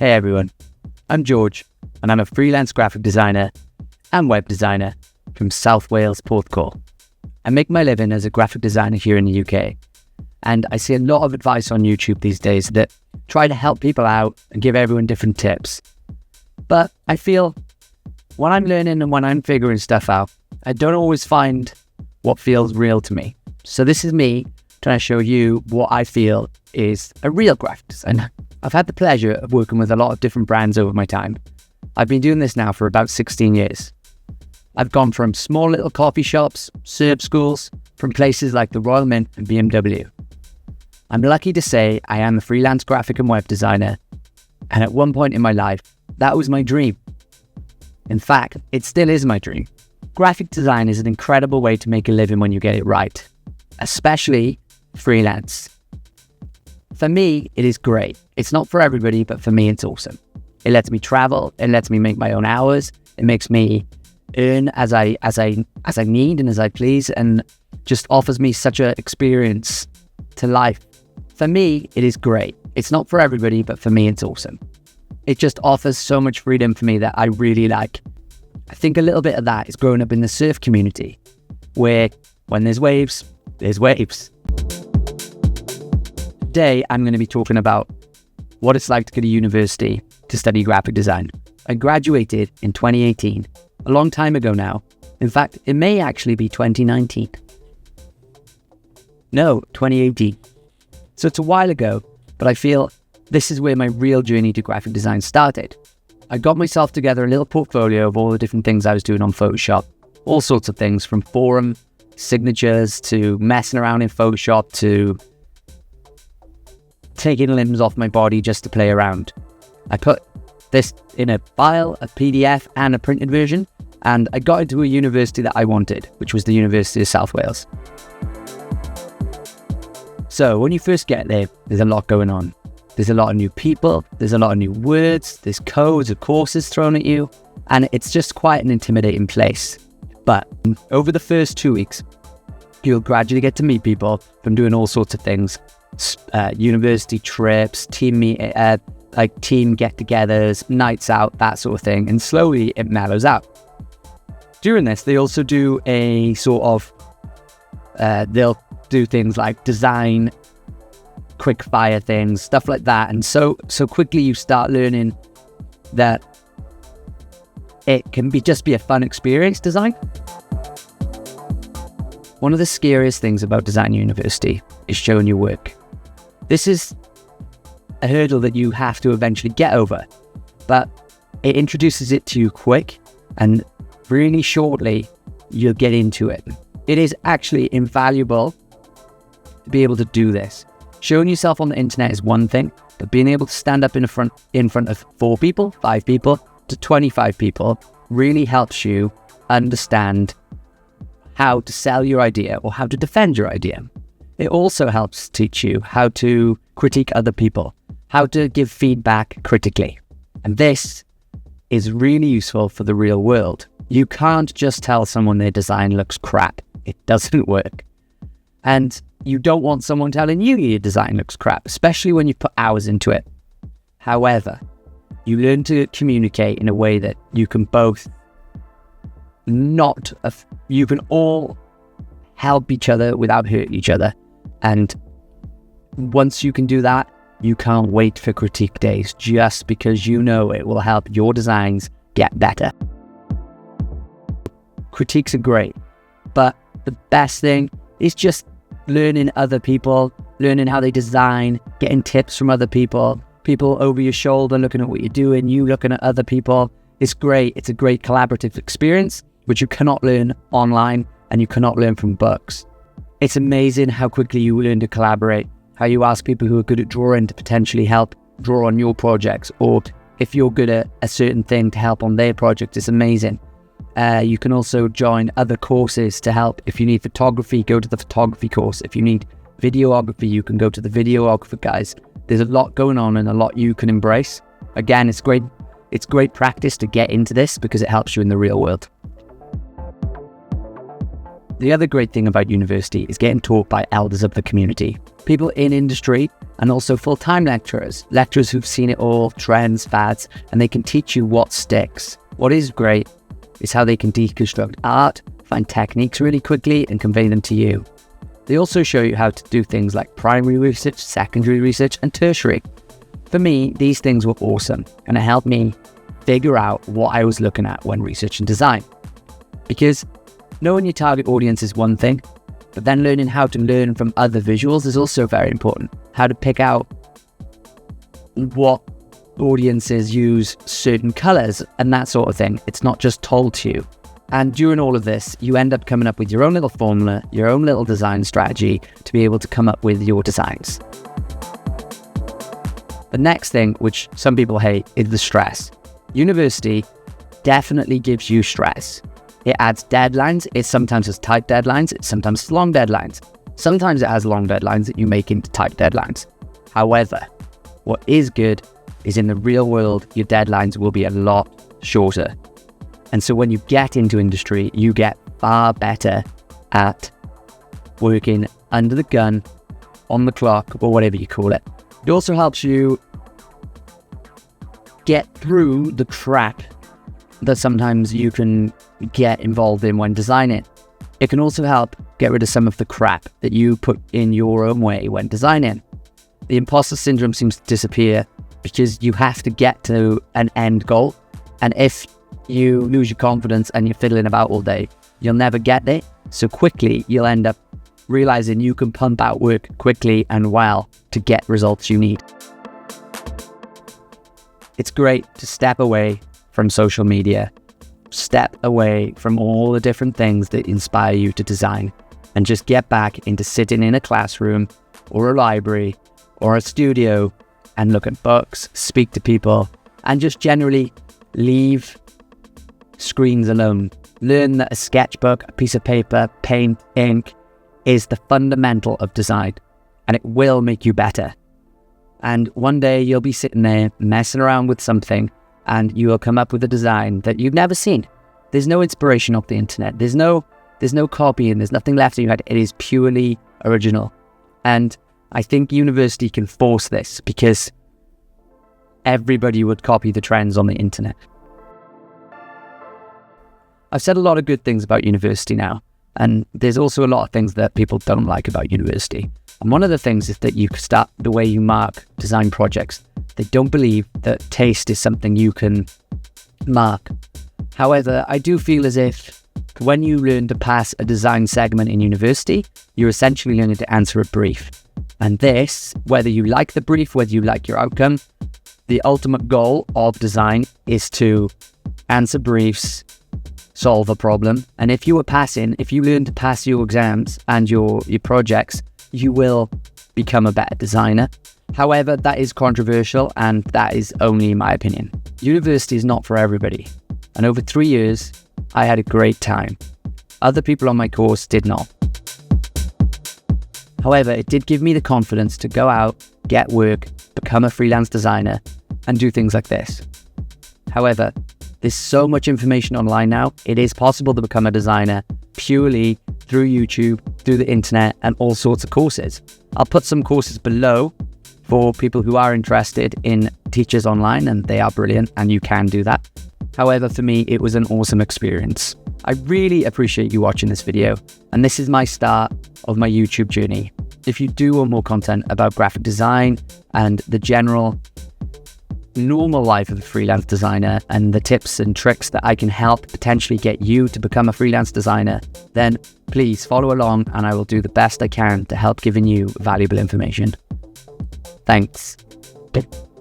Hey everyone, I'm George and I'm a freelance graphic designer and web designer from South Wales, Porthcawl. I make my living as a graphic designer here in the UK, and I see a lot of advice on YouTube these days that try to help people out and give everyone different tips. But I feel when I'm learning and when I'm figuring stuff out, I don't always find what feels real to me. So this is me trying to show you what I feel is a real graphic designer. I've had the pleasure of working with a lot of different brands over my time. I've been doing this now for about 16 years. I've gone from small little coffee shops, serb schools, from places like the Royal Mint and BMW. I'm lucky to say I am a freelance graphic and web designer, and at one point in my life, that was my dream. In fact, it still is my dream. Graphic design is an incredible way to make a living when you get it right, especially freelance. For me, it is great. It's not for everybody, but for me, it's awesome. It lets me travel. It lets me make my own hours. It makes me earn as I need and as I please, and just offers me such an experience to life. For me, it is great. It's not for everybody, but for me, it's awesome. It just offers so much freedom for me that I really like. I think a little bit of that is growing up in the surf community, where when there's waves, there's waves. Today, I'm going to be talking about what it's like to go to university to study graphic design. I graduated in 2018, a long time ago now. In fact, it may actually be 2019. No, 2018. So it's a while ago, but I feel this is where my real journey to graphic design started. I got myself together a little portfolio of all the different things I was doing on Photoshop, all sorts of things, from forum signatures to messing around in Photoshop to taking limbs off my body just to play around. I put this in a file, a PDF and a printed version, and I got into a university that I wanted, which was the University of South Wales. So when you first get there, there's a lot going on. There's a lot of new people, there's a lot of new words, there's codes of courses thrown at you, and it's just quite an intimidating place. But over the first 2 weeks, you'll gradually get to meet people from doing all sorts of things. University trips, team get-togethers, nights out, that sort of thing, and slowly it mellows out. During this, they also do a sort of, they'll do things like design, quick fire things, stuff like that, and so quickly you start learning that it can just be a fun experience, design. One of the scariest things about design university is showing your work. This is a hurdle that you have to eventually get over, but it introduces it to you quick, and really shortly you'll get into it. It is actually invaluable to be able to do this. Showing yourself on the internet is one thing, but being able to stand up in front of 4 people, 5 people, to 25 people really helps you understand how to sell your idea or how to defend your idea. It also helps teach you how to critique other people, how to give feedback critically. And this is really useful for the real world. You can't just tell someone their design looks crap. It doesn't work. And you don't want someone telling you your design looks crap, especially when you put hours into it. However, you learn to communicate in a way that you can both you can all help each other without hurting each other. And once you can do that, you can't wait for critique days, just because you know it will help your designs get better. Critiques are great, but the best thing is just learning other people, learning how they design, getting tips from other people over your shoulder, looking at what you're doing, you looking at other people. It's great. It's a great collaborative experience, which you cannot learn online and you cannot learn from books. It's amazing how quickly you learn to collaborate, how you ask people who are good at drawing to potentially help draw on your projects, or if you're good at a certain thing to help on their project. It's amazing. You can also join other courses to help. If you need photography, go to the photography course. If you need videography, you can go to the videographer guys. There's a lot going on and a lot you can embrace. Again, it's great practice to get into this because it helps you in the real world. The other great thing about university is getting taught by elders of the community, people in industry and also full-time lecturers who've seen it all, trends, fads, and they can teach you what sticks. What is great is how they can deconstruct art, find techniques really quickly and convey them to you. They also show you how to do things like primary research, secondary research, and tertiary. For me, these things were awesome, and it helped me figure out what I was looking at when researching design. Because knowing your target audience is one thing, but then learning how to learn from other visuals is also very important. How to pick out what audiences use certain colors and that sort of thing. It's not just told to you. And during all of this, you end up coming up with your own little formula, your own little design strategy to be able to come up with your designs. The next thing, which some people hate, is the stress. University definitely gives you stress. It adds deadlines. It sometimes has tight deadlines. It sometimes has long deadlines. Sometimes it has long deadlines that you make into tight deadlines. However, what is good is in the real world, your deadlines will be a lot shorter. And so when you get into industry, you get far better at working under the gun, on the clock, or whatever you call it. It also helps you get through the crap that sometimes you can get involved in when designing. It can also help get rid of some of the crap that you put in your own way when designing. The imposter syndrome seems to disappear because you have to get to an end goal. And if you lose your confidence and you're fiddling about all day, you'll never get there. So quickly, you'll end up realizing you can pump out work quickly and well to get results you need. It's great to step away from social media, step away from all the different things that inspire you to design, and just get back into sitting in a classroom or a library or a studio and look at books, speak to people, and just generally leave screens alone. Learn that a sketchbook, a piece of paper, paint, ink is the fundamental of design, and it will make you better. And one day you'll be sitting there messing around with something and you will come up with a design that you've never seen. There's no inspiration off the internet. There's no copying. There's nothing left in your head. It is purely original. And I think university can force this because everybody would copy the trends on the internet. I've said a lot of good things about university now, and there's also a lot of things that people don't like about university. And one of the things is that you start the way you mark design projects. They don't believe that taste is something you can mark. However, I do feel as if when you learn to pass a design segment in university, you're essentially learning to answer a brief. And this, whether you like the brief, whether you like your outcome, the ultimate goal of design is to answer briefs, solve a problem. And if you learn to pass your exams and your projects, you will become a better designer. However, that is controversial, and that is only my opinion. University is not for everybody. And over 3 years, I had a great time. Other people on my course did not. However, it did give me the confidence to go out, get work, become a freelance designer, and do things like this. However, there's so much information online now. It is possible to become a designer purely through YouTube, through the internet, and all sorts of courses. I'll put some courses below for people who are interested in teachers online, and they are brilliant, and you can do that. However, for me, it was an awesome experience. I really appreciate you watching this video, and this is my start of my YouTube journey. If you do want more content about graphic design and the general normal life of a freelance designer and the tips and tricks that I can help potentially get you to become a freelance designer, then please follow along and I will do the best I can to help giving you valuable information. Thanks.